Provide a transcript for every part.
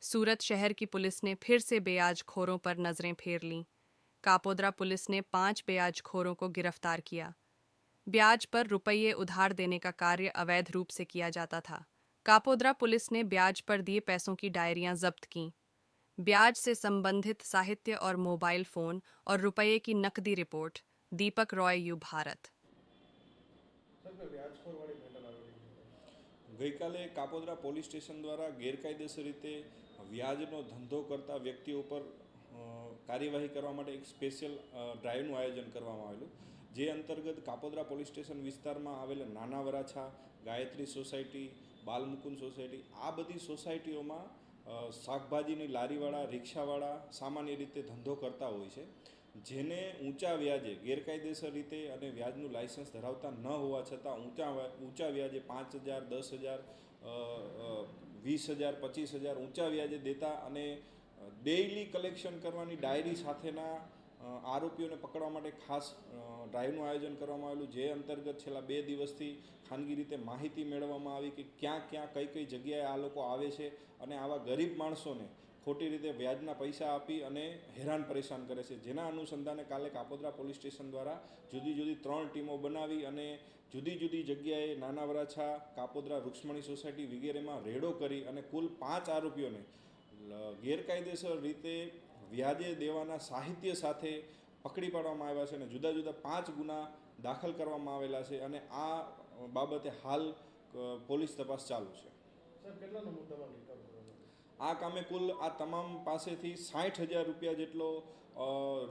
सूरत शहर की पुलिस ने फिर से ब्याजखोरों पर नजरें फेर लीं। कापोद्रा पुलिस ने 5 ब्याजखोरों को गिरफ्तार किया। ब्याज पर रुपये उधार देने का कार्य अवैध रूप से किया जाता था। कापोद्रा पुलिस ने ब्याज पर दिए पैसों की डायरियां जब्त कीं। ब्याज से संबंधित साहित्य और मोबाइल फोन और रुपये की नकदी report. Deepak Roy, you Bharat. ગઈકાલે કાપોદ્રા પોલીસ સ્ટેશન દ્વારા ગેરકાયદેસર રીતે વ્યાજનો ધંધો કરતા વ્યક્તિઓ પર કાર્યવાહી કરવા માટે એક સ્પેશિયલ ડ્રાઈવનું આયોજન કરવામાં આવેલું, જે અંતર્ગત કાપોદ્રા પોલીસ સ્ટેશન વિસ્તારમાં આવેલા નાના વરાછા, ગાયત્રી સોસાયટી, બાલમુકુંદ સોસાયટી, આ બધી સોસાયટીઓમાં શાકભાજીની લારીવાળા, રિક્ષાવાળા સામાન્ય રીતે ધંધો કરતા હોય છે, જેને ઊંચા વ્યાજે ગેરકાયદેસર રીતે અને વ્યાજનું લાયસન્સ ધરાવતા ન હોવા છતાં ઊંચા વ્યાજે 5,000, 10,000, 20,000, 25,000 ઊંચા વ્યાજે દેતા અને ડેઇલી કલેક્શન કરવાની ડાયરી સાથેના આરોપીઓને પકડવા માટે ખાસ ડ્રાઈવનું આયોજન કરવામાં આવેલું, જે અંતર્ગત છેલ્લા 2 દિવસથી ખાનગી રીતે માહિતી મેળવવામાં આવી કે ક્યાં ક્યાં કઈ કઈ જગ્યાએ આ લોકો આવે છે અને આવા ગરીબ માણસોને ખોટી રીતે વ્યાજના પૈસા આપી અને હેરાન પરેશાન કરે છે. જેના અનુસંધાને કાલે કાપોદ્રા પોલીસ સ્ટેશન દ્વારા જુદી જુદી 3 ટીમો બનાવી અને જુદી જુદી જગ્યાએ નાના વરાછા, કાપોદ્રા, રૂક્ષ્મણી સોસાયટી વગેરેમાં રેડો કરી અને કુલ 5 આરોપીઓને ગેરકાયદેસર રીતે વ્યાજે દેવાના સાહિત્ય સાથે પકડી પાડવામાં આવ્યા છે અને જુદા જુદા 5 ગુના દાખલ કરવામાં આવેલા છે અને આ બાબતે હાલ પોલીસ તપાસ ચાલુ છે. આ કામે કુલ આ તમામ પાસેથી 60,000 રૂપિયા જેટલો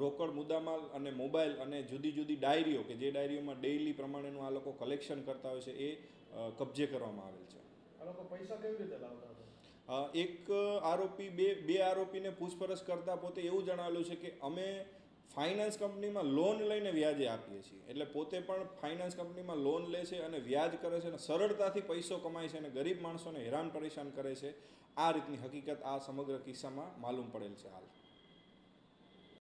રોકડ મુદ્દામાલ અને મોબાઈલ અને જુદી જુદી ડાયરીઓ કે જે ડાયરીઓમાં ડેઇલી પ્રમાણેનું આ લોકો કલેક્શન કરતા હોય છે એ કબજે કરવામાં આવેલ છે. આ લોકો પૈસા કેવી રીતે લાવતા હતા? એક આરોપી બે આરોપીને પૂછપરછ કરતાં પોતે એવું જણાવેલું છે કે અમે ફાઇનાન્સ કંપનીમાં લોન લઈને વ્યાજે આપીએ છીએ, એટલે પોતે પણ ફાઇનાન્સ કંપનીમાં લોન લે છે અને વ્યાજ કરે છે અને સરળતાથી પૈસો કમાય છે અને ગરીબ માણસોને હેરાન પરેશાન કરે છે. આ રીતની હકીકત આ સમગ્ર કિસ્સામાં માલુમ પડેલ છે હાલ.